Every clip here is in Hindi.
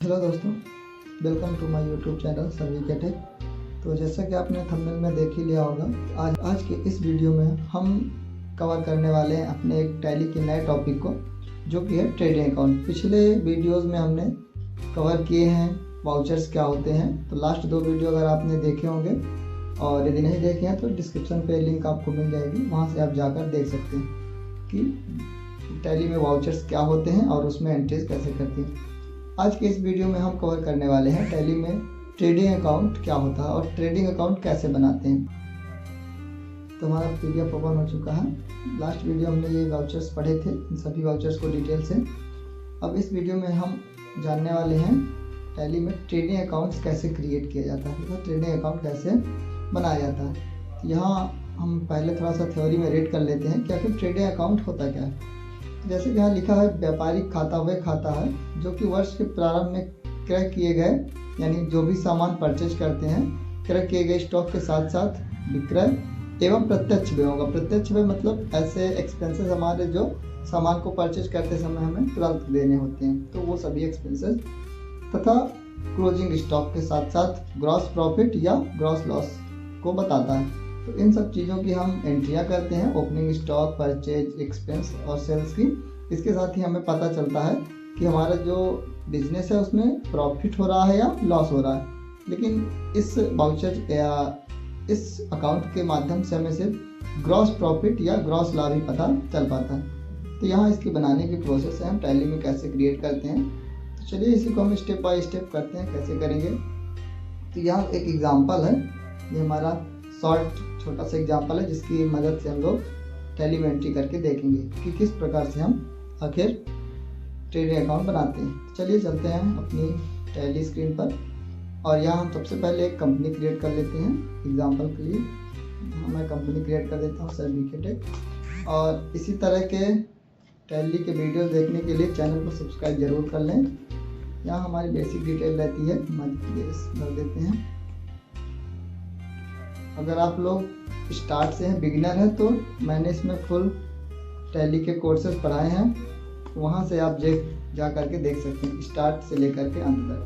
हेलो दोस्तों, welcome to my YouTube channel सर्विके टेक। तो जैसा कि आपने थंबनेल में देख ही लिया होगा, आज के इस वीडियो में हम कवर करने वाले हैं अपने एक टैली के नए टॉपिक को, जो कि है ट्रेडिंग अकाउंट। पिछले वीडियोस में हमने कवर किए हैं वाउचर्स क्या होते हैं। तो लास्ट 2 वीडियो अगर आपने देखे होंगे और यदि नहीं देखे हैं तो डिस्क्रिप्शन पे लिंक आपको मिल जाएगी, वहाँ से आप जाकर देख सकते हैं कि टैली में वाउचर्स क्या होते हैं और उसमें एंट्रीज कैसे करती हैं। आज के इस वीडियो में हम कवर करने वाले हैं टैली में ट्रेडिंग अकाउंट क्या होता है और ट्रेडिंग अकाउंट कैसे बनाते हैं। तो हमारा PDF ओपन हो चुका है। लास्ट वीडियो हमने ये वाउचर्स पढ़े थे, इन सभी वाउचर्स को डिटेल से। अब इस वीडियो में हम जानने वाले हैं टैली में ट्रेडिंग अकाउंट्स कैसे क्रिएट किया जाता है, तो ट्रेडिंग अकाउंट कैसे बनाया जाता है। यहाँ हम पहले थोड़ा सा थ्योरी में रीड कर लेते हैं कि आखिर ट्रेडिंग अकाउंट होता क्या है। जैसे कि यहाँ लिखा है, व्यापारिक खाता वह खाता है जो कि वर्ष के प्रारंभ में क्रय किए गए, यानी जो भी सामान परचेज करते हैं, क्रय किए गए स्टॉक के साथ साथ विक्रय एवं प्रत्यक्ष व्यय होगा। प्रत्यक्ष व्यय मतलब ऐसे एक्सपेंसेस हमारे जो सामान को परचेज करते समय हमें तुरंत देने होते हैं, तो वो सभी एक्सपेंसेस, तथा क्लोजिंग स्टॉक के साथ साथ ग्रॉस प्रॉफिट या ग्रॉस लॉस को बताता है। तो इन सब चीज़ों की हम एंट्रियाँ करते हैं, ओपनिंग स्टॉक, परचेज, एक्सपेंस और सेल्स की। इसके साथ ही हमें पता चलता है कि हमारा जो बिजनेस है उसमें प्रॉफिट हो रहा है या लॉस हो रहा है। लेकिन इस वाउचर या इस अकाउंट के माध्यम से हमें सिर्फ ग्रॉस प्रॉफिट या ग्रॉस लाभ ही पता चल पाता है। तो यहाँ इसकी बनाने की प्रोसेस है, हम टैली में कैसे क्रिएट करते हैं। तो चलिए इसी को हम स्टेप बाय स्टेप करते हैं, कैसे करेंगे। तो यहाँ एक एग्जाम्पल है, ये हमारा शॉर्ट छोटा सा एग्जाम्पल है जिसकी मदद से हम लोग टैली में एंट्री करके देखेंगे कि किस प्रकार से हम आखिर ट्रेडिंग अकाउंट बनाते हैं। चलिए चलते हैं अपनी टैली स्क्रीन पर और यहाँ हम सबसे पहले एक कंपनी क्रिएट कर लेते हैं एग्जाम्पल के लिए। मैं कंपनी क्रिएट कर देता हूँ सर्विके टेक। और इसी तरह के टैली के वीडियो देखने के लिए चैनल को सब्सक्राइब जरूर कर लें। यहाँ हमारी बेसिक डिटेल रहती है, भर देते हैं। अगर आप लोग स्टार्ट से हैं, बिगिनर हैं, तो मैंने इसमें फुल टैली के कोर्सेज पढ़ाए हैं, वहाँ से आप जा करके देख सकते हैं स्टार्ट से लेकर के अंत तक।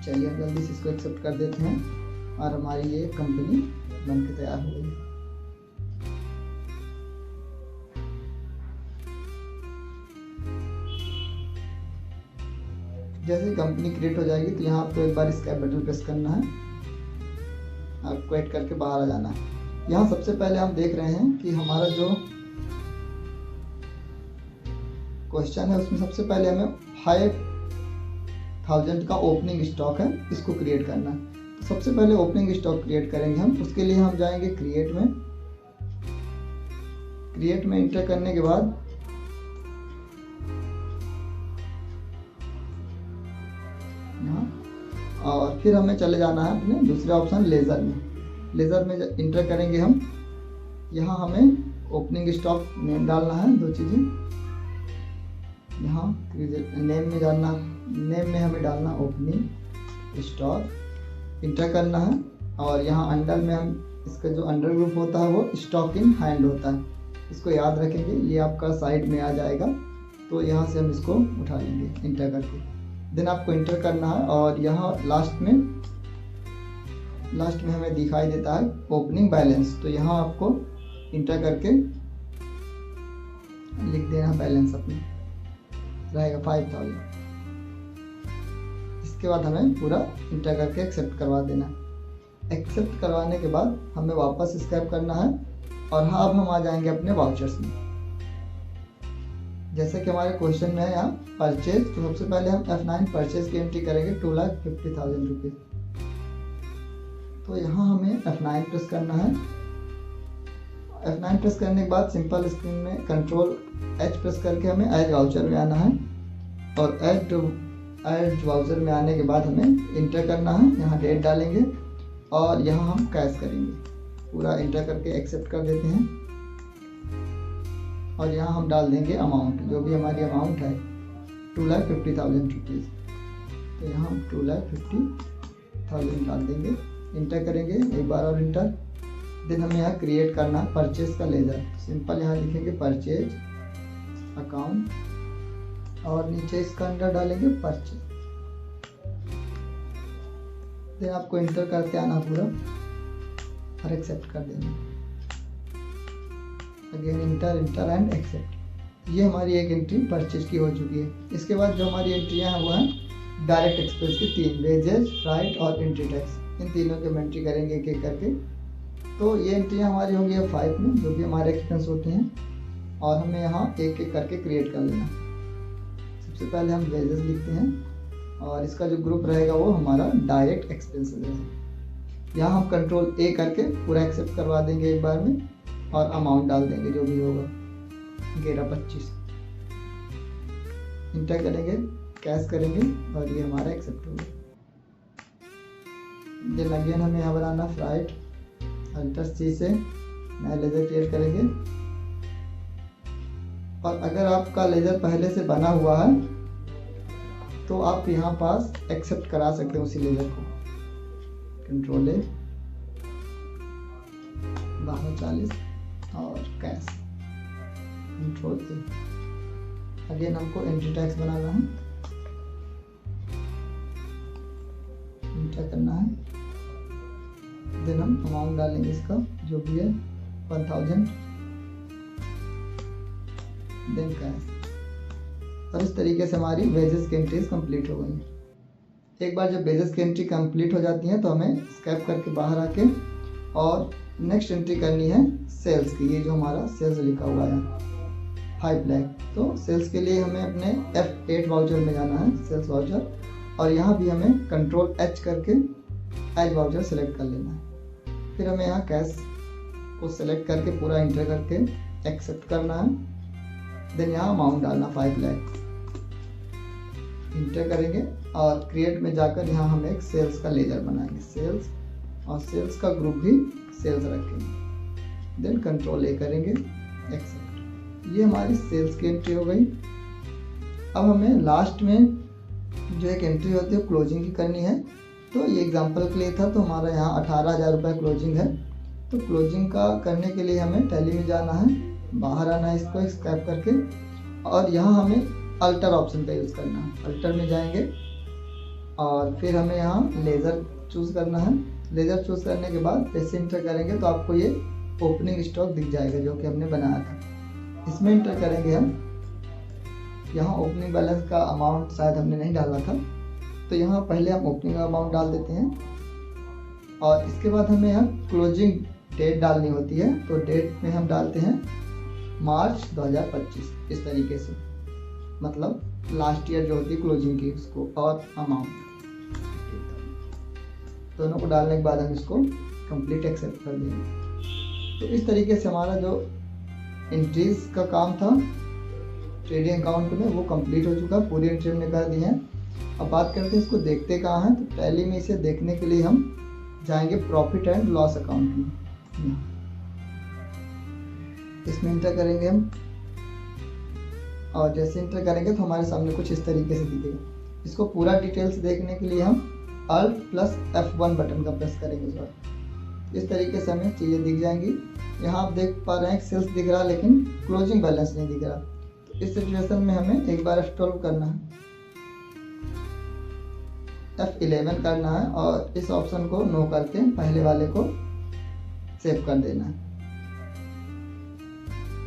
चलिए हम जल्दी से इसको एक्सेप्ट कर देते हैं और हमारी ये कंपनी बन के तैयार हो गई। जैसे कंपनी क्रिएट हो जाएगी तो यहाँ आपको एक बार इसका बटन प्रेस करना है, आपको ऐड करके बाहर आ जाना है। यहाँ सबसे पहले हम देख रहे हैं कि हमारा जो क्वेश्चन है उसमें सबसे पहले हमें 5000 का ओपनिंग स्टॉक है, इसको क्रिएट करना है। तो सबसे पहले ओपनिंग स्टॉक क्रिएट करेंगे हम। उसके लिए हम जाएंगे क्रिएट में इंटर करने के बाद और फिर हमें चले जाना है अपने दूसरे ऑप्शन लेज़र में इंटर करेंगे हम। यहाँ हमें ओपनिंग स्टॉक नेम डालना है, 2 चीज़ें। यहाँ नेम में हमें डालना ओपनिंग स्टॉक, इंटर करना है। और यहाँ अंडर में हम इसका जो अंडर ग्रुप होता है वो स्टॉक इन हैंड होता है, इसको याद रखेंगे। ये आपका साइड में आ जाएगा, तो यहाँ से हम इसको उठा लेंगे इंटर करके। देन आपको इंटर करना है और यहाँ लास्ट में हमें दिखाई देता है ओपनिंग बैलेंस, तो यहाँ आपको इंटर करके लिख देना बैलेंस अपना, रहेगा 5000। इसके बाद हमें पूरा इंटर करके एक्सेप्ट करवा देना। एक्सेप्ट करवाने के बाद हमें वापस स्क्रैप करना है और हाँ, अब हम आ जाएंगे अपने वाउचर्स में। जैसे कि हमारे क्वेश्चन में है यहाँ परचेज, तो सबसे पहले हम F9 परचेज की एंट्री करेंगे 2,50,000 रुपीज़। तो यहाँ हमें F9 प्रेस करना है। F9 प्रेस करने के बाद सिंपल स्क्रीन में Ctrl+H प्रेस करके हमें एड वाउचर में आना है और एड वाउचर में आने के बाद हमें इंटर करना है। यहाँ डेट डालेंगे और यहाँ हम कैश करेंगे, पूरा इंटर करके एक्सेप्ट कर देते हैं। और यहाँ हम डाल देंगे अमाउंट, जो भी हमारी अमाउंट है 2,50,000 रुपीज़। तो यहाँ हम 2,50,000 डाल देंगे, इंटर करेंगे एक बार और इंटर। देन हमें यहाँ क्रिएट करना है परचेज का लेजर। सिंपल यहाँ लिखेंगे परचेज अकाउंट और नीचे इसका अंडर डालेंगे परचेज। फिर आपको इंटर करते आना पूरा और एक्सेप्ट कर देना। Again enter enter and accept. ये हमारी एक एंट्री परचेज की हो चुकी है। इसके बाद जो हमारी एंट्रियाँ हैं वो हैं डायरेक्ट एक्सपेंस की 3, वेजेस, फ्राइट और एंट्री टैक्स। इन तीनों की हम एंट्री करेंगे एक एक करके। तो ये एंट्रियाँ हमारी होंगी अब 5 में, जो भी हमारे एक्सपेंस होते हैं, और हमें यहाँ एक एक करके क्रिएट कर लेना। सबसे पहले हम वेजेस लिखते हैं और इसका जो ग्रुप रहेगा वो हमारा डायरेक्ट एक्सपेंसेस रहेगा। यहाँ हम कंट्रोल ए करके पूरा एक्सेप्ट करवा देंगे एक बार में और अमाउंट डाल देंगे जो भी होगा 1125। इंटर करेंगे, कैश करेंगे और ये हमारा एक्सेप्ट होगा। देन अगेन हमें यहाँ बनाना फ्राइट, अल्टर सी से नया लेजर क्रिएट करेंगे। और अगर आपका लेजर पहले से बना हुआ है तो आप यहाँ पास एक्सेप्ट करा सकते हैं उसी लेजर को। कंट्रोल ए 1240 और कैश, कंट्रोल ए। अगेन हमको एंट्री टैक्स बनाना है, इंटर करना है। देन हम अमाउंट डालेंगे इसका जो भी है 1000, देन कैश। और इस तरीके से हमारी वेजेस की एंट्रीज कंप्लीट हो गई। एक बार जब वेजेस की एंट्री कंप्लीट हो जाती है तो हमें स्कैप करके बाहर आके और नेक्स्ट एंट्री करनी है सेल्स की। ये जो हमारा सेल्स लिखा हुआ है 5 लाख, तो सेल्स के लिए हमें अपने F8 वाउचर में जाना है, सेल्स वाउचर, और यहाँ भी हमें कंट्रोल H करके एज वाउचर सेलेक्ट कर लेना है। फिर हमें यहाँ कैश को सेलेक्ट करके पूरा इंटर करके एक्सेप्ट करना है। देन यहाँ अमाउंट डालना 5 लाख, इंटर करेंगे और क्रिएट में जाकर यहाँ हम एक सेल्स का लेजर बनाएंगे, सेल्स, और सेल्स का ग्रुप भी सेल्स रखेंगे। देन कंट्रोल ए करेंगे, एक्सेप्ट। ये हमारी सेल्स की एंट्री हो गई। अब हमें लास्ट में जो एक एंट्री होती है क्लोजिंग की करनी है। तो ये एग्जांपल के लिए था, तो हमारा यहाँ 18,000 रुपये क्लोजिंग है। तो क्लोजिंग का करने के लिए हमें टैली में जाना है, बाहर आना है, इसको स्क्रैप करके, और यहाँ हमें अल्टर ऑप्शन का यूज़ करना है। अल्टर में जाएंगे और फिर हमें यहाँ लेज़र चूज़ करना है। लेज़र चूज़ करने के बाद जैसे इंटर करेंगे तो आपको ये ओपनिंग स्टॉक दिख जाएगा जो कि हमने बनाया था। इसमें इंटर करेंगे हम। यहाँ ओपनिंग बैलेंस का अमाउंट शायद हमने नहीं डाला था, तो यहाँ पहले हम ओपनिंग अमाउंट डाल देते हैं। और इसके बाद हमें यहाँ क्लोजिंग डेट डालनी होती है। तो डेट में हम डालते हैं मार्च 2025, इस तरीके से, मतलब लास्ट ईयर जो होती है क्लोजिंग की उसको, और अमाउंट दोनों को डालने के बाद हम इसको कंप्लीट एक्सेप्ट कर देंगे। तो इस तरीके से हमारा जो एंट्रीज का काम था ट्रेडिंग अकाउंट में वो कंप्लीट हो चुका है। पूरी एंट्री हमने कर दी है। अब बात करते हैं इसको देखते कहाँ हैं। तो टैली में इसे देखने के लिए हम जाएंगे प्रॉफिट एंड लॉस अकाउंट में, इसमें इंटर करेंगे हम। और जैसे इंटर करेंगे तो हमारे सामने कुछ इस तरीके से दिखेगा। इसको पूरा डिटेल्स देखने के लिए हम Alt + F1 बटन का प्रेस करेंगे इस बार। इस तरीके से हमें चीज़ें दिख जाएंगी। यहाँ आप देख पा रहे हैं सेल्स दिख रहा है लेकिन क्लोजिंग बैलेंस नहीं दिख रहा। तो इस सिचुएशन में हमें एक बार F12 करना है, F11 करना है और इस ऑप्शन को नो करके पहले वाले को सेव कर देना है।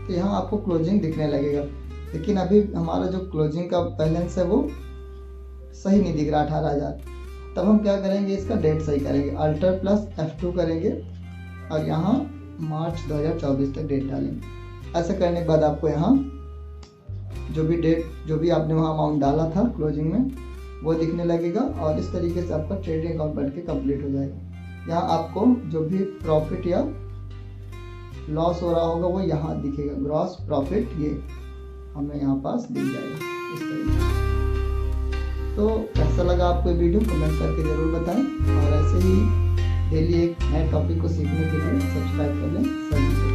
तो यहाँ आपको क्लोजिंग दिखने लगेगा, लेकिन अभी हमारा जो क्लोजिंग का बैलेंस है वो सही नहीं दिख रहा 18,000। तब हम क्या करेंगे, इसका डेट सही करेंगे, अल्टर + F2 करेंगे और यहाँ मार्च 2024 तक डेट डालेंगे। ऐसा करने के बाद आपको यहाँ जो भी डेट, जो भी आपने वहाँ अमाउंट डाला था क्लोजिंग में, वो दिखने लगेगा और इस तरीके से आपका ट्रेडिंग अकाउंट बन के कंप्लीट हो जाएगा। यहाँ आपको जो भी प्रॉफिट या लॉस हो रहा होगा वो यहाँ दिखेगा, ग्रॉस प्रॉफिट, ये हमें यहाँ पास दिख जाएगा इस तरीके से। तो कैसा लगा आपको ये वीडियो, कमेंट करके ज़रूर बताएं और ऐसे ही डेली एक नए टॉपिक को सीखने के लिए सब्सक्राइब कर लें सभी।